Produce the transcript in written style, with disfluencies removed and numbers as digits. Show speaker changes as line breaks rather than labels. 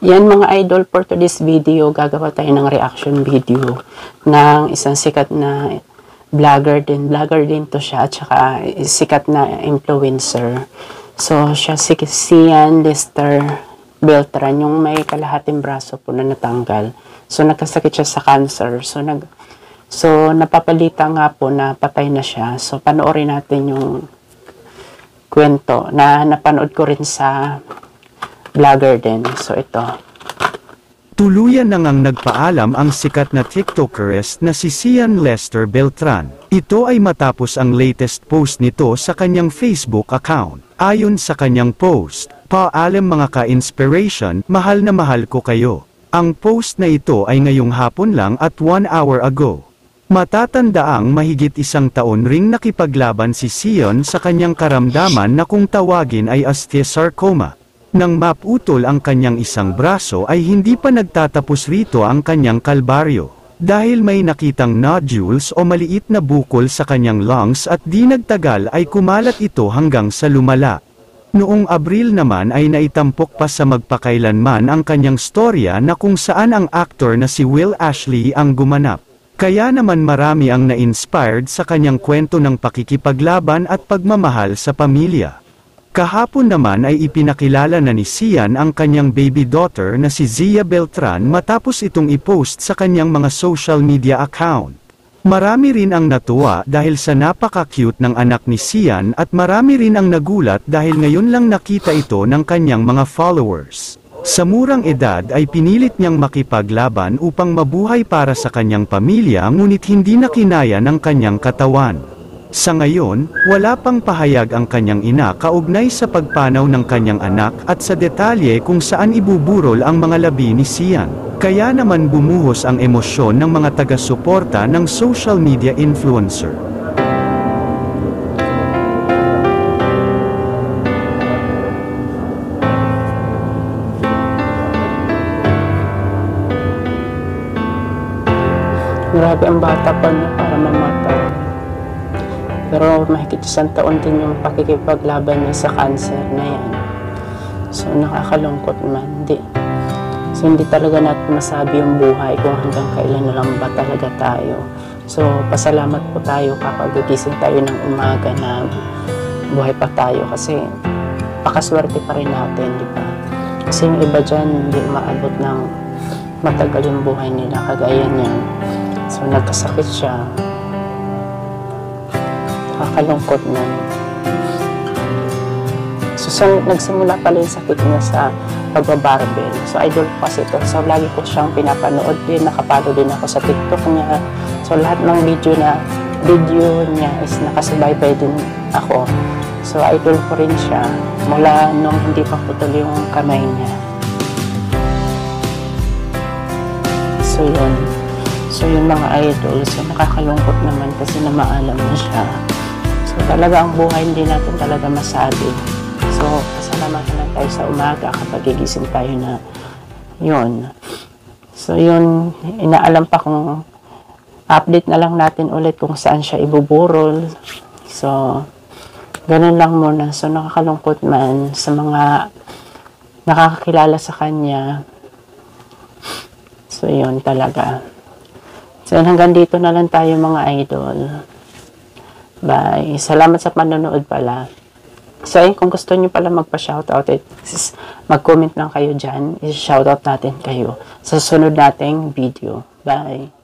Yan mga idol, for today's video, gagawa tayo ng reaction video ng isang sikat na vlogger din. Vlogger din to siya, at saka sikat na influencer. So, siya si Sian Lester Beltran, yung may kalahating braso po na natanggal. So, nagkasakit siya sa cancer. So, napapalita nga po na patay na siya. So, panoorin natin yung kwento na napanood ko rin sa vlogger din. So, ito.
Tuluyan na ngang nagpaalam ang sikat na TikTokeress na si Sian Lester Beltran. Ito ay matapos ang latest post nito sa kanyang Facebook account. Ayon sa kanyang post, "Paalam mga ka-inspiration, mahal na mahal ko kayo." Ang post na ito ay ngayong hapon lang at 1 hour ago. Matatandaang mahigit 1 taon ring nakipaglaban si Sian sa kanyang karamdaman na kung tawagin ay osteosarcoma. Nang maputol ang kanyang isang braso ay hindi pa nagtatapos rito ang kanyang kalbaryo. Dahil may nakitang nodules o maliit na bukol sa kanyang lungs at di nagtagal ay kumalat ito hanggang sa lumala. Noong Abril naman ay naitampok pa sa magpakailanman ang kanyang storya na kung saan ang aktor na si Will Ashley ang gumanap. Kaya naman marami ang na-inspired sa kanyang kwento ng pakikipaglaban at pagmamahal sa pamilya. Kahapon naman ay ipinakilala na ni Sian ang kanyang baby daughter na si Zia Beltran matapos itong i-post sa kanyang mga social media account. Marami rin ang natuwa dahil sa napaka-cute ng anak ni Sian at marami rin ang nagulat dahil ngayon lang nakita ito ng kanyang mga followers. Sa murang edad ay pinilit niyang makipaglaban upang mabuhay para sa kanyang pamilya ngunit hindi na kinaya ng kanyang katawan. Sa ngayon, wala pang pahayag ang kanyang ina kaugnay sa pagpanaw ng kanyang anak at sa detalye kung saan ibuburol ang mga labi ni Sian. Kaya naman bumuhos ang emosyon ng mga taga-suporta ng social media influencer.
Grabe ang bata pa niya para mamatay. Pero mahigit 1 taon din yung pakikipaglaban niya sa cancer na yan. So nakakalungkot man. So hindi talaga natin masabi yung buhay kung hanggang kailan na lang ba talaga tayo. So pasalamat po tayo kapag gigising tayo ng umaga na buhay pa tayo kasi pakaswerte pa rin natin, di ba? Kasi yung iba dyan hindi maabot ng matagal yung buhay nila kagaya niyan. So nagkasakit siya. Nakakalungkot na. So nagsimula pala yung sakit niya sa pagbabarbell. So idol ko kasi ito. So lagi ko siyang pinapanood din. Nakapalo din ako sa TikTok niya. So lahat ng video niya is nakasubaybay din ako. So idol ko rin siya mula nung hindi pa putol yung kamay niya. So yun mga idol. So nakakalungkot naman kasi na maalam na siya. So talaga ang buhay hindi natin talaga masabi. So pasalamatan lang tayo sa umaga kapag gigising tayo na yun. So yun, inaalam pa kung update na lang natin ulit kung saan siya ibuburol. So ganun lang muna. So nakakalungkot man sa mga nakakakilala sa kanya. So yun talaga. So hanggang dito na lang tayo mga idol. Bye. Salamat sa panonood pala. So ayun, kung gusto niyo pala magpa-shoutout, mag-comment lang kayo dyan. I-shoutout natin kayo sa susunod nating video. Bye.